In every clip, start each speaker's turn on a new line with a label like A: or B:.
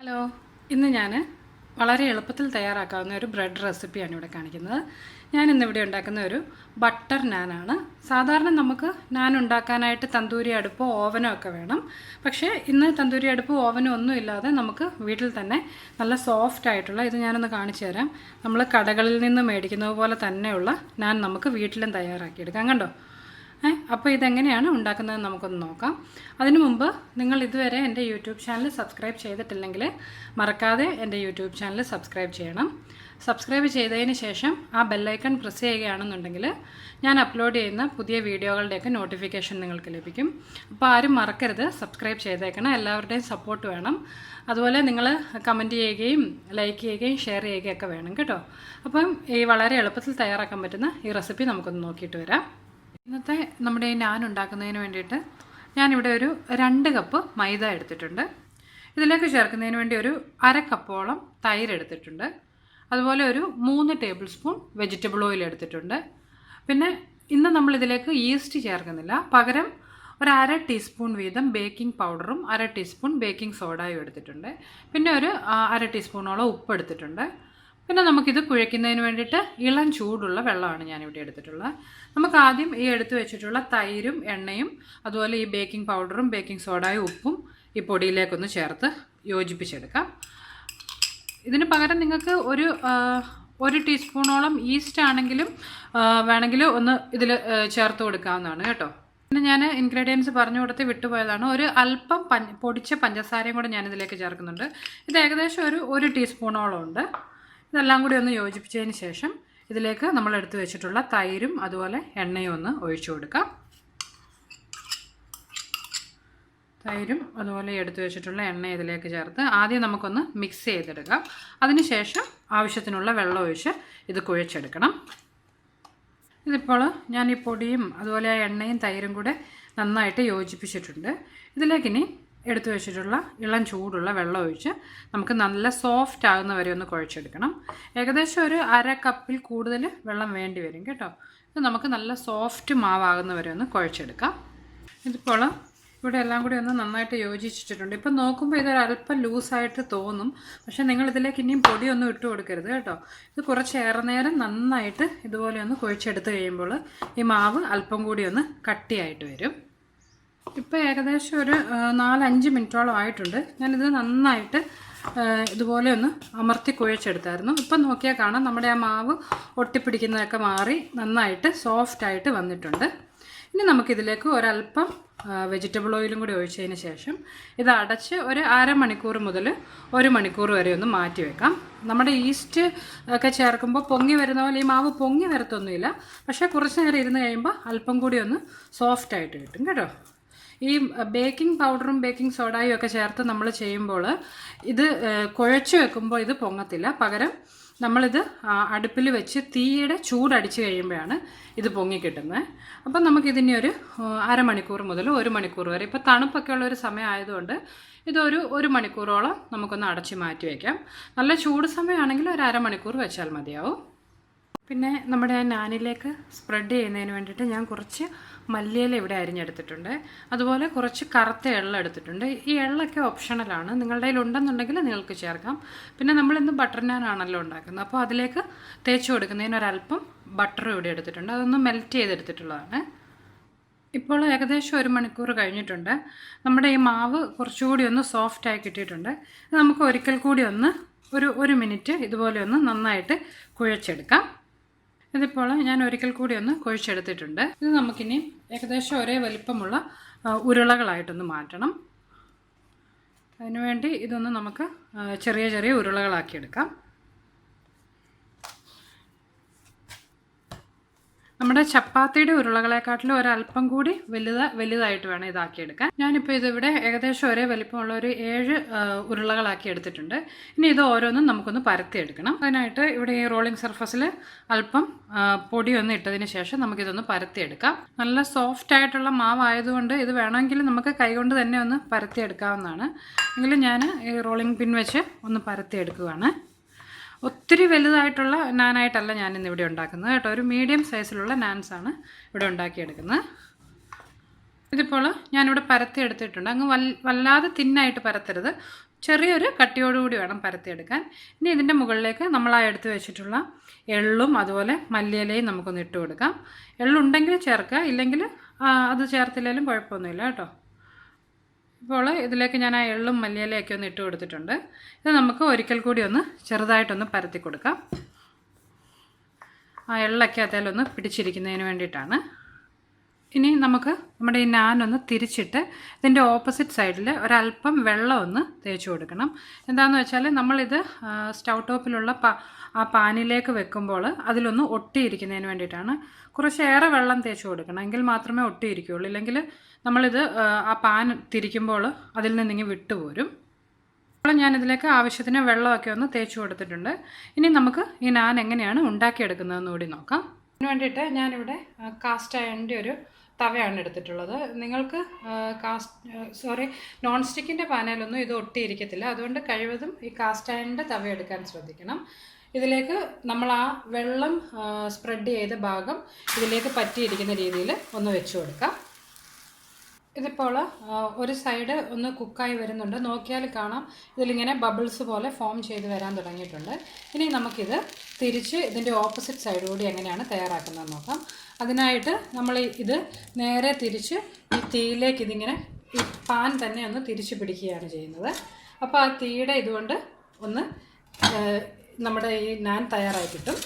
A: Hello, ഇന്ന് ഞാൻ വളരെ എളുപ്പത്തിൽ തയ്യാറാക്കാവുന്ന ഒരു ബ്രെഡ് റെസിപ്പിയാണ് ഇവിടെ കാണിക്കുന്നത്. ഞാൻ ഇന്നിവിടെ ഉണ്ടാക്കുന്ന ഒരു ബട്ടർ നാനാണ്. സാധാരണ നമുക്ക് നാൻ ഉണ്ടാക്കാനായിട്ട് തന്തൂരി അടുപ്പോ ഓവനോ ഒക്കെ വേണം. പക്ഷേ ഇന്ന് തന്തൂരി അടുപ്പോ ഓവനോ ഒന്നും ഇല്ലാതെ നമുക്ക് വീട്ടിൽ തന്നെ നല്ല സോഫ്റ്റ് ആയിട്ടുള്ള, ഇത് ഞാനൊന്ന് കാണിച്ചു തരാം, നമ്മൾ കടകളിൽ നിന്ന് മേടിക്കുന്നത് പോലെ തന്നെയുള്ള നാൻ നമുക്ക് വീട്ടിലും തയ്യാറാക്കിയെടുക്കാം. കണ്ടോ? അപ്പോൾ ഇതെങ്ങനെയാണ് ഉണ്ടാക്കുന്നതെന്ന് നമുക്കൊന്ന് നോക്കാം. അതിനു മുമ്പ് നിങ്ങൾ ഇതുവരെ എൻ്റെ യൂട്യൂബ് ചാനൽ സബ്സ്ക്രൈബ് ചെയ്തിട്ടില്ലെങ്കിൽ മറക്കാതെ എൻ്റെ യൂട്യൂബ് ചാനൽ സബ്സ്ക്രൈബ് ചെയ്യണം. സബ്സ്ക്രൈബ് ചെയ്തതിന് ശേഷം ആ ബെല്ലൈക്കൺ പ്രസ് ചെയ്യുകയാണെന്നുണ്ടെങ്കിൽ ഞാൻ അപ്ലോഡ് ചെയ്യുന്ന പുതിയ വീഡിയോകളുടെയൊക്കെ നോട്ടിഫിക്കേഷൻ നിങ്ങൾക്ക് ലഭിക്കും. അപ്പോൾ ആരും മറക്കരുത്, സബ്സ്ക്രൈബ് ചെയ്തേക്കണം. എല്ലാവരുടെയും സപ്പോർട്ട് വേണം. അതുപോലെ നിങ്ങൾ കമൻറ്റ് ചെയ്യുകയും ലൈക്ക് ചെയ്യുകയും ഷെയർ ചെയ്യുകയൊക്കെ വേണം കേട്ടോ. അപ്പം ഈ വളരെ എളുപ്പത്തിൽ തയ്യാറാക്കാൻ പറ്റുന്ന ഈ റെസിപ്പി നമുക്കൊന്ന് നോക്കിയിട്ട് വരാം. ഇന്നത്തെ നമ്മുടെ ഈ നാൻ ഉണ്ടാക്കുന്നതിന് വേണ്ടിയിട്ട് ഞാനിവിടെ ഒരു 2 കപ്പ് മൈദ എടുത്തിട്ടുണ്ട്. ഇതിലേക്ക് ചേർക്കുന്നതിന് വേണ്ടി ഒരു 1/2 കപ്പോളം തൈര് എടുത്തിട്ടുണ്ട്. അതുപോലെ ഒരു 3 ടേബിൾ സ്പൂൺ വെജിറ്റബിൾ ഓയിൽ എടുത്തിട്ടുണ്ട്. പിന്നെ ഇന്ന് നമ്മളിതിലേക്ക് ഈസ്റ്റ് ചേർക്കുന്നില്ല, പകരം ഒരു 1/2 ടീസ്പൂൺ വീതം ബേക്കിംഗ് പൗഡറും 1/2 ടീസ്പൂൺ ബേക്കിംഗ് സോഡയും എടുത്തിട്ടുണ്ട്. പിന്നെ ഒരു 1/2 ടീസ്പൂണോളം ഉപ്പ് എടുത്തിട്ടുണ്ട്. പിന്നെ നമുക്കിത് കുഴയ്ക്കുന്നതിന് വേണ്ടിയിട്ട് ഇളം ചൂടുള്ള വെള്ളമാണ് ഞാനിവിടെ എടുത്തിട്ടുള്ളത്. നമുക്ക് ആദ്യം ഈ എടുത്തു വെച്ചിട്ടുള്ള തൈരും എണ്ണയും അതുപോലെ ഈ ബേക്കിംഗ് പൗഡറും ബേക്കിംഗ് സോഡയും ഉപ്പും ഈ പൊടിയിലേക്കൊന്ന് ചേർത്ത് യോജിപ്പിച്ചെടുക്കാം. ഇതിന് പകരം നിങ്ങൾക്ക് ഒരു ടീസ്പൂണോളം ഈസ്റ്റ് ആണെങ്കിലും വേണമെങ്കിൽ ഒന്ന് ഇതിൽ ചേർത്ത് കൊടുക്കാവുന്നതാണ് കേട്ടോ. പിന്നെ ഞാൻ ഇൻഗ്രീഡിയൻസ് പറഞ്ഞു കൊടുത്ത് വിട്ടുപോയതാണ്. ഒരു അല്പം പൊടിച്ച പഞ്ചസാരയും കൂടെ ഞാനിതിലേക്ക് ചേർക്കുന്നുണ്ട്. ഇത് ഏകദേശം ഒരു ടീസ്പൂണോളം ഉണ്ട്. ഇതെല്ലാം കൂടി ഒന്ന് യോജിപ്പിച്ചതിന് ശേഷം ഇതിലേക്ക് നമ്മൾ എടുത്തു വെച്ചിട്ടുള്ള തൈരും അതുപോലെ എണ്ണയും ഒന്ന് ഒഴിച്ചു കൊടുക്കാം. തൈരും അതുപോലെ എടുത്തു വെച്ചിട്ടുള്ള എണ്ണ ഇതിലേക്ക് ചേർത്ത് ആദ്യം നമുക്കൊന്ന് മിക്സ് ചെയ്തെടുക്കാം. അതിനുശേഷം ആവശ്യത്തിനുള്ള വെള്ളം ഒഴിച്ച് ഇത് കുഴച്ചെടുക്കണം. ഇതിപ്പോൾ ഞാൻ ഈ പൊടിയും അതുപോലെ എണ്ണയും തൈരും കൂടെ നന്നായിട്ട് യോജിപ്പിച്ചിട്ടുണ്ട്. ഇതിലേക്കിനി എടുത്തു വെച്ചിട്ടുള്ള ഇളം ചൂടുള്ള വെള്ളം ഒഴിച്ച് നമുക്ക് നല്ല സോഫ്റ്റ് ആകുന്ന വരെ ഒന്ന് കുഴച്ചെടുക്കണം. ഏകദേശം ഒരു 1/2 കപ്പിൽ കൂടുതൽ വെള്ളം വേണ്ടി വരും കേട്ടോ. ഇത് നമുക്ക് നല്ല സോഫ്റ്റ് മാവാകുന്ന വരെ ഒന്ന് കുഴച്ചെടുക്കാം. ഇതിപ്പോൾ ഇവിടെ എല്ലാം കൂടി ഒന്ന് നന്നായിട്ട് യോജിച്ചിട്ടുണ്ട്. ഇപ്പം നോക്കുമ്പോൾ ഇതൊരല്പം ലൂസായിട്ട് തോന്നും, പക്ഷേ നിങ്ങളിതിലേക്ക് ഇനിയും പൊടിയൊന്നും ഇട്ട് കൊടുക്കരുത് കേട്ടോ. ഇത് കുറച്ചേറെ നേരം നന്നായിട്ട് ഇതുപോലെ ഒന്ന് കുഴച്ചെടുത്ത് കഴിയുമ്പോൾ ഈ മാവ് അല്പം കൂടി ഒന്ന് കട്ടിയായിട്ട് വരും. ഇപ്പോൾ ഏകദേശം ഒരു 4-5 മിനിറ്റോളം ആയിട്ടുണ്ട്. ഞാനിത് നന്നായിട്ട് ഇതുപോലെ ഒന്ന് അമർത്തി കുഴച്ചെടുത്തായിരുന്നു. ഇപ്പം നോക്കിയാൽ കാണാം നമ്മുടെ ആ മാവ് ഒട്ടിപ്പിടിക്കുന്നതൊക്കെ മാറി നന്നായിട്ട് സോഫ്റ്റായിട്ട് വന്നിട്ടുണ്ട്. ഇനി നമുക്കിതിലേക്ക് ഒരല്പം വെജിറ്റബിൾ ഓയിലും കൂടി ഒഴിച്ചതിന് ശേഷം ഇത് അടച്ച് ഒരു 1/2 മണിക്കൂർ മുതൽ 1 മണിക്കൂർ വരെ ഒന്ന് മാറ്റി വെക്കാം. നമ്മുടെ ഈസ്റ്റ് ഒക്കെ ചേർക്കുമ്പോൾ പൊങ്ങി വരുന്ന പോലെ ഈ മാവ് പൊങ്ങി വരത്തൊന്നുമില്ല, പക്ഷേ കുറച്ച് നേരം ഇരുന്ന് കഴിയുമ്പോൾ അല്പം കൂടി ഒന്ന് സോഫ്റ്റായിട്ട് കിട്ടും കേട്ടോ. ഈ ബേക്കിംഗ് പൗഡറും ബേക്കിംഗ് സോഡയും ഒക്കെ ചേർത്ത് നമ്മൾ ചെയ്യുമ്പോൾ ഇത് കുഴച്ച് വെക്കുമ്പോൾ ഇത് പൊങ്ങത്തില്ല. പകരം നമ്മളിത് അടുപ്പിൽ വെച്ച് തീയുടെ ചൂടടിച്ച് കഴിയുമ്പോഴാണ് ഇത് പൊങ്ങിക്കിട്ടുന്നത്. അപ്പം നമുക്കിതിനെ ഒരു 1/2 മണിക്കൂർ മുതൽ 1 മണിക്കൂർ വരെ, ഇപ്പോൾ തണുപ്പൊക്കെ ഉള്ളൊരു സമയം ആയതുകൊണ്ട് ഇതൊരു 1 മണിക്കൂറോളം നമുക്കൊന്ന് അടച്ച് മാറ്റി വയ്ക്കാം. നല്ല ചൂട് സമയമാണെങ്കിൽ ഒരു 1/2 മണിക്കൂർ വെച്ചാൽ മതിയാവും. പിന്നെ നമ്മുടെ നാനിലേക്ക് സ്പ്രെഡ് ചെയ്യുന്നതിന് വേണ്ടിയിട്ട് ഞാൻ കുറച്ച് മല്ലിയില ഇവിടെ അരിഞ്ഞെടുത്തിട്ടുണ്ട്. അതുപോലെ കുറച്ച് കറുത്ത എള്ള എടുത്തിട്ടുണ്ട്. ഈ എള്ളൊക്കെ ഓപ്ഷണലാണ്, നിങ്ങളുടെ കയ്യിൽ ഉണ്ടെന്നുണ്ടെങ്കിൽ നിങ്ങൾക്ക് ചേർക്കാം. പിന്നെ നമ്മളിന്ന് ബട്ടർ നാനാണല്ലോ ഉണ്ടാക്കുന്നത്, അപ്പോൾ അതിലേക്ക് തേച്ച് കൊടുക്കുന്നതിന് ഒരല്പം ബട്ടർ ഇവിടെ എടുത്തിട്ടുണ്ട്. അതൊന്ന് മെൽറ്റ് ചെയ്തെടുത്തിട്ടുള്ളതാണ്. ഇപ്പോൾ ഏകദേശം 1 മണിക്കൂർ കഴിഞ്ഞിട്ടുണ്ട്. നമ്മുടെ ഈ മാവ് കുറച്ചുകൂടി ഒന്ന് സോഫ്റ്റായി കിട്ടിയിട്ടുണ്ട്. ഇത് നമുക്ക് ഒരിക്കൽ കൂടി ഒന്ന് ഒരു മിനിറ്റ് ഇതുപോലെ ഒന്ന് നന്നായിട്ട് കുഴച്ചെടുക്കാം. ഇതിപ്പോൾ ഞാൻ ഒരിക്കൽ കൂടി ഒന്ന് കുഴച്ചെടുത്തിട്ടുണ്ട്. ഇത് നമുക്കിനി ഏകദേശം ഒരേ വലിപ്പമുള്ള ഉരുളകളായിട്ടൊന്ന് മാറ്റണം. അതിനുവേണ്ടി ഇതൊന്ന് നമുക്ക് ചെറിയ ചെറിയ ഉരുളകളാക്കിയെടുക്കാം. നമ്മുടെ ചപ്പാത്തിയുടെ ഉരുളകളെക്കാട്ടിലും ഒരല്പം കൂടി വലുതായിട്ട് വേണം ഇതാക്കിയെടുക്കാൻ. ഞാനിപ്പോൾ ഇതിവിടെ ഏകദേശം ഒരേ വലിപ്പമുള്ള ഒരു 7 ഉരുളകളാക്കി എടുത്തിട്ടുണ്ട്. ഇനി ഇത് ഓരോന്നും നമുക്കൊന്ന് പരത്തിയെടുക്കണം. അതിനായിട്ട് ഇവിടെ ഈ റോളിംഗ് സർഫസിൽ അല്പം പൊടിയൊന്ന് ഇട്ടതിന് ശേഷം നമുക്കിതൊന്ന് പരത്തിയെടുക്കാം. നല്ല സോഫ്റ്റ് ആയിട്ടുള്ള മാവായതുകൊണ്ട് ഇത് വേണമെങ്കിൽ നമുക്ക് കൈകൊണ്ട് തന്നെ ഒന്ന് പരത്തിയെടുക്കാവുന്നതാണ്. എങ്കിലും ഞാൻ ഈ റോളിംഗ് പിൻ വെച്ച് ഒന്ന് പരത്തിയെടുക്കുകയാണ്. ഒത്തിരി വലുതായിട്ടുള്ള നാനായിട്ടല്ല ഞാനിന്നിവിടെ ഉണ്ടാക്കുന്നത് കേട്ടോ. ഒരു മീഡിയം സൈസിലുള്ള നാൻസാണ് ഇവിടെ ഉണ്ടാക്കിയെടുക്കുന്നത്. ഇതിപ്പോൾ ഞാനിവിടെ പരത്തി എടുത്തിട്ടുണ്ട്. അങ്ങ് വല്ലാതെ തിന്നായിട്ട് പരത്തരുത്, ചെറിയൊരു കട്ടിയോടുകൂടി വേണം പരത്തിയെടുക്കാൻ. ഇനി ഇതിൻ്റെ മുകളിലേക്ക് നമ്മൾ ആ എടുത്ത് വെച്ചിട്ടുള്ള എള്ളും അതുപോലെ മല്ലിയിലയും നമുക്കൊന്ന് ഇട്ട് കൊടുക്കാം. എള്ളുണ്ടെങ്കിൽ ചേർക്കുക, ഇല്ലെങ്കിൽ അത് ചേർത്തില്ലെങ്കിലും കുഴപ്പമൊന്നുമില്ല കേട്ടോ. ഇപ്പോൾ ഇതിലേക്ക് ഞാൻ ആ എള്ളും മല്ലിയിലയൊക്കെ ഒന്ന് ഇട്ട് കൊടുത്തിട്ടുണ്ട്. ഇത് നമുക്ക് ഒരിക്കൽ കൂടി ഒന്ന് ചെറുതായിട്ടൊന്ന് പരത്തി കൊടുക്കാം. ആ എള്ളൊക്കെ അതിലൊന്ന് പിടിച്ചിരിക്കുന്നതിന് വേണ്ടിയിട്ടാണ്. ഇനി നമുക്ക് നമ്മുടെ ഈ നാനൊന്ന് തിരിച്ചിട്ട് ഇതിൻ്റെ ഓപ്പോസിറ്റ് സൈഡിൽ ഒരല്പം വെള്ളം ഒന്ന് തേച്ച് കൊടുക്കണം. എന്താണെന്ന് വെച്ചാൽ നമ്മളിത് സ്റ്റൗ ടോപ്പിലുള്ള ആ പാനിലേക്ക് വെക്കുമ്പോൾ അതിലൊന്ന് ഒട്ടിയിരിക്കുന്നതിന് വേണ്ടിയിട്ടാണ്. കുറച്ചേറെ വെള്ളം തേച്ച് കൊടുക്കണം, എങ്കിൽ മാത്രമേ ഒട്ടിയിരിക്കുകയുള്ളൂ. ഇല്ലെങ്കിൽ നമ്മളിത് ആ പാൻ തിരിക്കുമ്പോൾ അതിൽ നിന്നിങ്ങ് വിട്ടുപോരും. അപ്പോൾ ഞാനിതിലേക്ക് ആവശ്യത്തിന് വെള്ളമൊക്കെ ഒന്ന് തേച്ച് കൊടുത്തിട്ടുണ്ട്. ഇനി നമുക്ക് ഈ നാൻ എങ്ങനെയാണ് ഉണ്ടാക്കിയെടുക്കുന്നതെന്ന് കൂടി നോക്കാം. അതിന് വേണ്ടിയിട്ട് ഞാനിവിടെ കാസ്റ്റ് അയണിൻ്റെ ഒരു തവയാണ് എടുത്തിട്ടുള്ളത്. നിങ്ങൾക്ക് നോൺ സ്റ്റിക്കിൻ്റെ പാനയിലൊന്നും ഇത് ഒട്ടിയിരിക്കത്തില്ല. അതുകൊണ്ട് കഴിവതും ഈ കാസ്റ്റ് അയണിൻ്റെ തവ എടുക്കാൻ ശ്രദ്ധിക്കണം. ഇതിലേക്ക് നമ്മൾ ആ വെള്ളം സ്പ്രെഡ് ചെയ്ത ഭാഗം ഇതിലേക്ക് പറ്റിയിരിക്കുന്ന രീതിയിൽ ഒന്ന് വെച്ച് കൊടുക്കാം. ഇതിപ്പോൾ ഒരു സൈഡ് ഒന്ന് കുക്കായി വരുന്നുണ്ട്. നോക്കിയാൽ കാണാം ഇതിലിങ്ങനെ ബബിൾസ് പോലെ ഫോം ചെയ്ത് വരാൻ തുടങ്ങിയിട്ടുണ്ട്. ഇനി നമുക്കിത് തിരിച്ച് ഇതിൻ്റെ ഓപ്പോസിറ്റ് സൈഡ് കൂടി എങ്ങനെയാണ് തയ്യാറാക്കുന്നതെന്ന് നോക്കാം. അതിനായിട്ട് നമ്മൾ ഇത് നേരെ തിരിച്ച് ഈ തീയിലേക്ക് ഇതിങ്ങനെ ഈ പാൻ തന്നെ ഒന്ന് തിരിച്ച് പിടിക്കുകയാണ് ചെയ്യുന്നത്. അപ്പോൾ ആ തീയുടെ ഇതുകൊണ്ട് ഒന്ന് നമ്മുടെ ഈ നാൻ തയ്യാറായി കിട്ടും.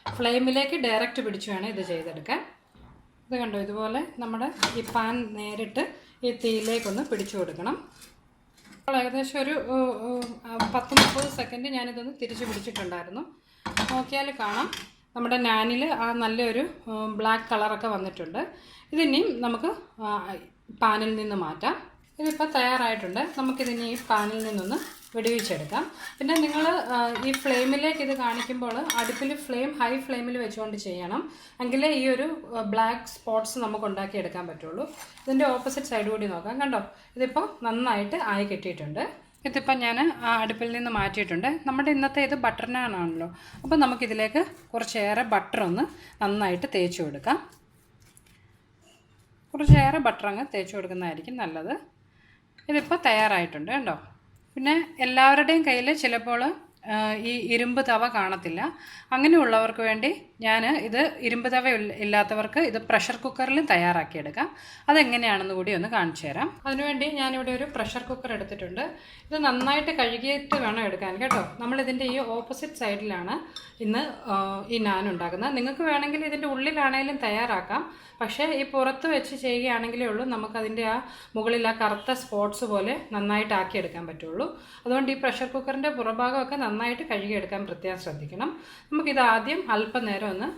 A: ഫ്ലെയിമിലേക്ക് ഡയറക്റ്റ് പിടിച്ച് വേണം ഇത് ചെയ്തെടുക്കാൻ. ഇത് കണ്ടോ, ഇതുപോലെ നമ്മുടെ ഈ പാൻ നേരിട്ട് ഈ തീയിലേക്കൊന്ന് പിടിച്ചു കൊടുക്കണം. അപ്പോൾ ഏകദേശം ഒരു 10-30 സെക്കൻഡ് ഞാനിതൊന്ന് തിരിച്ച് പിടിച്ചിട്ടുണ്ടായിരുന്നു. നോക്കിയാൽ കാണാം നമ്മുടെ നാനിൽ ആ നല്ലൊരു ബ്ലാക്ക് കളറൊക്കെ വന്നിട്ടുണ്ട്. ഇതിനെയും നമുക്ക് പാനിൽ നിന്ന് മാറ്റാം. ഇതിപ്പോൾ തയ്യാറായിട്ടുണ്ട്. നമുക്കിതിനി ഈ പാനിൽ നിന്നൊന്ന് വെടിവെച്ചെടുക്കാം. പിന്നെ നിങ്ങൾ ഈ ഫ്ലെയിമിലേക്ക് ഇത് കാണിക്കുമ്പോൾ അടുപ്പിൽ ഹൈ ഫ്ലെയിമിൽ വെച്ചുകൊണ്ട് ചെയ്യണം. എങ്കിലേ ഈ ഒരു ബ്ലാക്ക് സ്പോട്ട്സ് നമുക്ക് ഉണ്ടാക്കിയെടുക്കാൻ പറ്റുള്ളൂ. ഇതിൻ്റെ ഓപ്പോസിറ്റ് സൈഡ് കൂടി നോക്കാം. കണ്ടോ, ഇതിപ്പോൾ നന്നായിട്ട് ആയി കിട്ടിയിട്ടുണ്ട്. ഇതിപ്പോൾ ഞാൻ അടുപ്പിൽ നിന്ന് മാറ്റിയിട്ടുണ്ട്. നമ്മുടെ ഇന്നത്തെ ഇത് ബട്ടർ നാനാണല്ലോ. അപ്പോൾ നമുക്കിതിലേക്ക് കുറച്ചേറെ ബട്ടർ ഒന്ന് നന്നായിട്ട് തേച്ച് കൊടുക്കാം. കുറച്ചേറെ ബട്ടർ അങ്ങ് തേച്ച് കൊടുക്കുന്നതായിരിക്കും നല്ലത്. ഇതിപ്പോൾ തയ്യാറായിട്ടുണ്ട് കണ്ടോ. പിന്നെ എല്ലാവരുടെയും കയ്യിൽ ചിലപ്പോൾ ഈ ഇരുമ്പ് തവ കാണത്തില്ല. അങ്ങനെയുള്ളവർക്ക് വേണ്ടി ഞാൻ ഇത് ഇരുമ്പ് തവ ഇല്ലാത്തവർക്ക് ഇത് പ്രഷർ കുക്കറിലും തയ്യാറാക്കിയെടുക്കാം. അതെങ്ങനെയാണെന്ന് കൂടി ഒന്ന് കാണിച്ചു തരാം. അതിനുവേണ്ടി ഞാനിവിടെ ഒരു പ്രഷർ കുക്കർ എടുത്തിട്ടുണ്ട്. ഇത് നന്നായിട്ട് കഴുകിയിട്ട് വേണം എടുക്കാൻ കേട്ടോ. നമ്മളിതിൻ്റെ ഈ ഓപ്പോസിറ്റ് സൈഡിലാണ് ഇന്ന് ഈ നാൻ ഉണ്ടാക്കുന്നത്. നിങ്ങൾക്ക് വേണമെങ്കിൽ ഇതിൻ്റെ ഉള്ളിലാണെങ്കിലും തയ്യാറാക്കാം. പക്ഷേ ഈ പുറത്ത് വെച്ച് ചെയ്യുകയാണെങ്കിലേ ഉള്ളൂ നമുക്കതിൻ്റെ ആ മുകളിൽ ആ കറുത്ത സ്പോട്ട്സ് പോലെ നന്നായിട്ട് ആക്കിയെടുക്കാൻ പറ്റുള്ളൂ. അതുകൊണ്ട് ഈ പ്രഷർ കുക്കറിൻ്റെ പുറഭാഗമൊക്കെ നന്നായിട്ട് കഴുകിയെടുക്കാൻ പ്രത്യേകം ശ്രദ്ധിക്കണം. നമുക്കിത് ആദ്യം അല്പം നേരം ഒന്ന്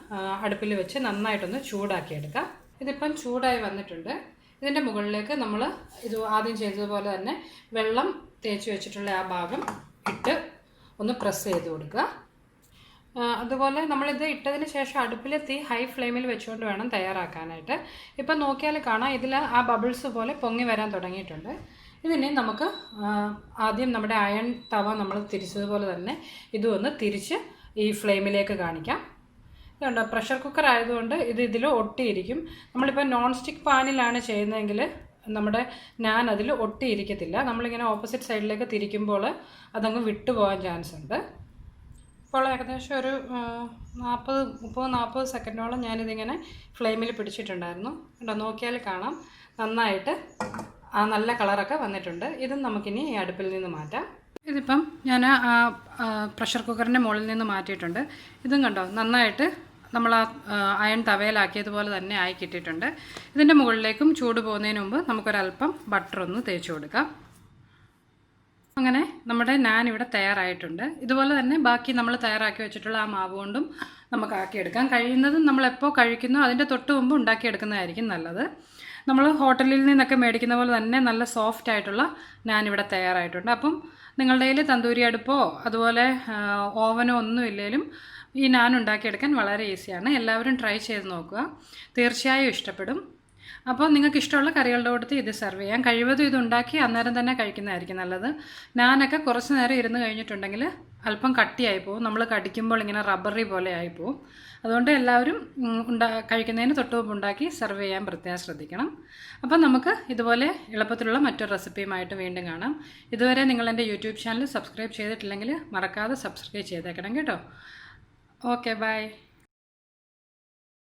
A: അടുപ്പിൽ വെച്ച് നന്നായിട്ടൊന്ന് ചൂടാക്കിയെടുക്കാം. ഇതിപ്പം ചൂടായി വന്നിട്ടുണ്ട്. ഇതിൻ്റെ മുകളിലേക്ക് നമ്മൾ ഇത് ആദ്യം ചെയ്തതുപോലെ തന്നെ വെള്ളം തേച്ച് വെച്ചിട്ടുള്ള ആ ഭാഗം ഇട്ട് ഒന്ന് പ്രസ് ചെയ്ത് കൊടുക്കുക. അതുപോലെ നമ്മളിത് ഇട്ടതിന് ശേഷം അടുപ്പിൽ തീ ഹൈ ഫ്ലെയിമിൽ വെച്ചുകൊണ്ട് വേണം തയ്യാറാക്കാനായിട്ട്. ഇപ്പം നോക്കിയാൽ കാണാം ഇതിൽ ആ ബബിൾസ് പോലെ പൊങ്ങി വരാൻ തുടങ്ങിയിട്ടുണ്ട്. ഇതിനെ നമുക്ക് ആദ്യം നമ്മുടെ അയൺ തവ നമ്മൾ തിരിച്ചതുപോലെ തന്നെ ഇതും ഒന്ന് തിരിച്ച് ഈ ഫ്ലെയിമിലേക്ക് കാണിക്കാം. ഇതുണ്ടോ, പ്രഷർ കുക്കർ ആയതുകൊണ്ട് ഇതിൽ ഒട്ടിയിരിക്കും. നമ്മളിപ്പോൾ നോൺ സ്റ്റിക്ക് പാനിലാണ് ചെയ്യുന്നതെങ്കിൽ നമ്മുടെ നാൻ അതിൽ ഒട്ടിയിരിക്കത്തില്ല. നമ്മളിങ്ങനെ ഓപ്പോസിറ്റ് സൈഡിലേക്ക് തിരിക്കുമ്പോൾ അതങ്ങ് വിട്ടുപോകാൻ ചാൻസ് ഉണ്ട്. ഇപ്പോൾ ഏകദേശം ഒരു 30-40 സെക്കൻഡോളം ഞാനിതിങ്ങനെ ഫ്ലെയിമിൽ പിടിച്ചിട്ടുണ്ടായിരുന്നു. കേട്ടോ, നോക്കിയാൽ കാണാം നന്നായിട്ട് ആ നല്ല കളറൊക്കെ വന്നിട്ടുണ്ട്. ഇതും നമുക്കിനി ഈ അടുപ്പിൽ നിന്ന് മാറ്റാം. ഇതിപ്പം ഞാൻ പ്രഷർ കുക്കറിൻ്റെ മുകളിൽ നിന്ന് മാറ്റിയിട്ടുണ്ട്. ഇതും കണ്ടോ നന്നായിട്ട് നമ്മൾ ആ അയൺ തവയിലാക്കിയതുപോലെ തന്നെ ആയി കിട്ടിയിട്ടുണ്ട്. ഇതിൻ്റെ മുകളിലേക്കും ചൂട് പോകുന്നതിന് മുമ്പ് നമുക്കൊരല്പം ബട്ടർ ഒന്ന് തേച്ച് കൊടുക്കാം. അങ്ങനെ നമ്മുടെ നാൻ ഇവിടെ തയ്യാറായിട്ടുണ്ട്. ഇതുപോലെ തന്നെ ബാക്കി നമ്മൾ തയ്യാറാക്കി വെച്ചിട്ടുള്ള ആ മാവ് കൊണ്ടും നമുക്ക് ആക്കിയെടുക്കാം. കഴിയുന്നതും നമ്മളെപ്പോൾ കഴിക്കുന്നോ അതിൻ്റെ തൊട്ട് മുമ്പ് ഉണ്ടാക്കിയെടുക്കുന്നതായിരിക്കും നല്ലത്. നമ്മൾ ഹോട്ടലിൽ നിന്നൊക്കെ മേടിക്കുന്ന പോലെ തന്നെ നല്ല സോഫ്റ്റ് ആയിട്ടുള്ള നാൻ ഇവിടെ തയ്യാറായിട്ടുണ്ട്. അപ്പം നിങ്ങളുടെ കയ്യിൽ തന്തൂരി അടുപ്പോ അതുപോലെ ഓവനോ ഒന്നും ഇല്ലെങ്കിലും ഈ നാൻ ഉണ്ടാക്കിയെടുക്കാൻ വളരെ ഈസിയാണ്. എല്ലാവരും ട്രൈ ചെയ്ത് നോക്കുക, തീർച്ചയായും ഇഷ്ടപ്പെടും. അപ്പോൾ നിങ്ങൾക്ക് ഇഷ്ടമുള്ള കറികളുടെ കൂട്ടത്തിൽ ഇത് സെർവ് ചെയ്യാം. കഴിവതും ഇത് ഉണ്ടാക്കി അന്നേരം തന്നെ കഴിക്കുന്നതായിരിക്കും നല്ലത്. നാനൊക്കെ കുറച്ച് നേരം ഇരുന്ന് കഴിഞ്ഞിട്ടുണ്ടെങ്കിൽ അല്പം കട്ടിയായി പോകും. നമ്മൾ കടിക്കുമ്പോൾ ഇങ്ങനെ റബ്ബറി പോലെ ആയിപ്പോവും. അതുകൊണ്ട് എല്ലാവരും കഴിക്കുന്നതിന് തൊട്ട് മുമ്പ് ഉണ്ടാക്കി സെർവ് ചെയ്യാൻ പ്രത്യേകം ശ്രദ്ധിക്കണം. അപ്പം നമുക്ക് ഇതുപോലെ എളുപ്പത്തിലുള്ള മറ്റൊരു റെസിപ്പിയുമായിട്ട് വീണ്ടും കാണാം. ഇതുവരെ നിങ്ങൾ എൻ്റെ യൂട്യൂബ് ചാനൽ സബ്സ്ക്രൈബ് ചെയ്തിട്ടില്ലെങ്കിൽ മറക്കാതെ സബ്സ്ക്രൈബ് ചെയ്തേക്കണം കേട്ടോ. Okay, by.